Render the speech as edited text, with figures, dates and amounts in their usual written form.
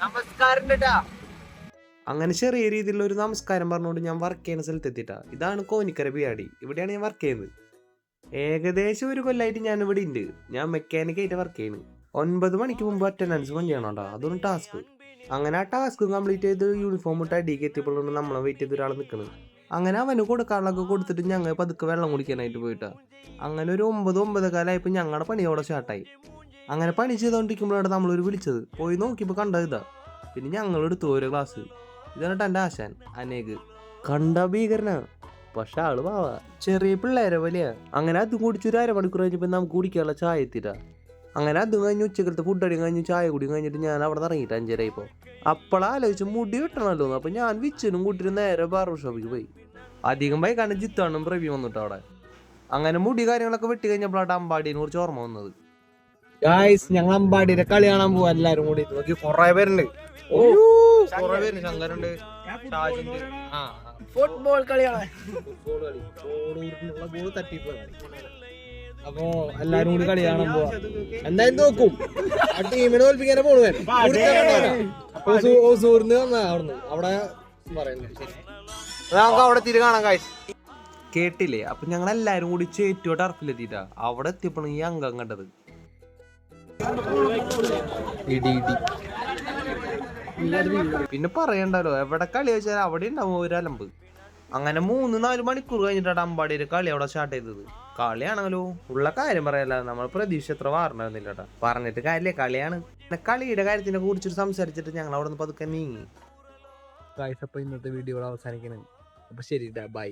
നമസ്കാരം. അങ്ങനെ ചെറിയ രീതിയിലുള്ള ഒരു നമസ്കാരം പറഞ്ഞുകൊണ്ട് ഞാൻ വർക്ക് ചെയ്യുന്ന സ്ഥലത്തെത്തിട്ടാ. ഇതാണ് കോനിക്കര ബിയാടി. ഇവിടെയാണ് ഞാൻ വർക്ക് ചെയ്യുന്നത്. ഏകദേശം ഒരു കൊല്ലമായിട്ട് ഞാൻ ഇവിടെ ഉണ്ട്. ഞാൻ മെക്കാനിക്കായിട്ട് വർക്ക് ചെയ്യുന്നു. 9 മണിക്ക് മുമ്പ് അറ്റൻഡൻസ് ചെയ്യണോണ്ടാ. അതൊരു ടാസ്ക്. അങ്ങനെ ആ ടാസ്ക് കംപ്ലീറ്റ് ചെയ്ത് യൂണിഫോം ഇട്ട് അടിക്ക് എത്തിയപ്പോഴാണ് നമ്മളെ വെയിറ്റ് ചെയ്ത് ഒരാൾ നിൽക്കുന്നത്. അങ്ങനെ അവന് കൊടുക്കാനുള്ളതൊക്കെ കൊടുത്തിട്ട് ഞങ്ങൾ പതുക്കെ വെള്ളം കുടിക്കാനായിട്ട് പോയിട്ടാ. അങ്ങനെ ഒരു 9-9:15 ഞങ്ങളുടെ പണിയോടെ സ്റ്റാർട്ടായി. അങ്ങനെ പണി ചെയ്തുകൊണ്ടിരിക്കുമ്പോഴാണ് നമ്മളൊരു വിളിച്ചത്. പോയി നോക്കിയപ്പോൾ കണ്ടത് ഇതാ. പിന്നെ ഞങ്ങളെടുത്തു ഒരു ക്ലാസ്. ഇതാണ് എൻ്റെ ആശാൻ അനേക്. കണ്ട ഭീകരനാ, പക്ഷെ ആള് പാവാ. ചെറിയ പിള്ളേരെ വലിയ. അങ്ങനെ അതും കുടിച്ചൊരു അരമണിക്കൂർ കഴിഞ്ഞപ്പോൾ നമുക്ക് കുടിക്കാനുള്ള ചായ എത്തിട്ടാ. അങ്ങനെ അതും കഴിഞ്ഞ് ഉച്ചക്കലത്തെ ഫുഡ് അടി കഴിഞ്ഞ് ചായ കുടി കഴിഞ്ഞിട്ട് ഞാൻ അവിടെ നിന്ന് ഇറങ്ങിയിട്ട് 5:30 ഇപ്പോൾ. അപ്പോഴാലോചിച്ച് മുടി വെട്ടണമല്ലോ. അപ്പം ഞാൻ വിച്ചനും കൂട്ടിട്ട് നേരെ ബാർബർ ഷോപ്പിൽ പോയി. അധികം ബൈക്കാണ് ജിത്താണും പ്രവി വന്നിട്ട് അവിടെ. അങ്ങനെ മുടി കാര്യങ്ങളൊക്കെ വെട്ടി കഴിഞ്ഞപ്പോഴാണ് അമ്പാടിയെ കുറിച്ച് ഓർമ്മ വന്നത്. ഗായ്സ്, ഞങ്ങൾ അമ്പാടിയുടെ കളി കാണാൻ പോവാ. എല്ലാരും കൂടി നോക്കി കൊറേ പേരുണ്ട്. ശങ്കരുണ്ട്, ഷാജുണ്ട്. ഫുട്ബോൾ കളിയാണ്. ബോൾ തട്ടിപ്പോ. അപ്പൊ എല്ലാരും കൂടി കളി കാണാൻ പോവാ. എന്തായാലും നോക്കും. ആ ടീമിനെ തോൽപ്പിക്കാനെ പോണു. അവിടുന്ന് അവിടെ പറയുന്നത് ശരി. നമുക്ക് അവിടെ തിരി കാണാം ഗായ്സ്. കേട്ടില്ലേ? അപ്പൊ ഞങ്ങൾ എല്ലാരും കൂടി ചേറ്റോ ടർഫിലെത്തിട്ടാ. അവിടെ എത്തിയപ്പോഴാണ് ഈ അംഗം കണ്ടത്. പിന്നെ പറയണ്ടല്ലോ, എവിടെ കളി വെച്ചാൽ അവിടെ ഉണ്ടാവും ഒരു അലമ്പ്. അങ്ങനെ 3-4 മണിക്കൂർ കഴിഞ്ഞിട്ടാണ് അമ്പാടിയുടെ കളി അവിടെ സ്റ്റാർട്ട് ചെയ്തത്. കളിയാണെങ്കിലോ ഉള്ള കാര്യം പറയല്ല, നമ്മൾ പ്രതീക്ഷ എത്ര വാറണമെന്നില്ലട്ടാ. പറഞ്ഞിട്ട് കാര്യമില്ല, കളിയാണ്. കളിയുടെ കാര്യത്തിനെ കുറിച്ചിട്ട് സംസാരിച്ചിട്ട് ഞങ്ങൾ അവിടെ നിന്ന് പതുക്കെ നീങ്ങി. ഗായ്സ്, അപ്പൊ ഇന്നത്തെ വീഡിയോ അവസാനിക്കണം. അപ്പൊ ശരി, ബൈ.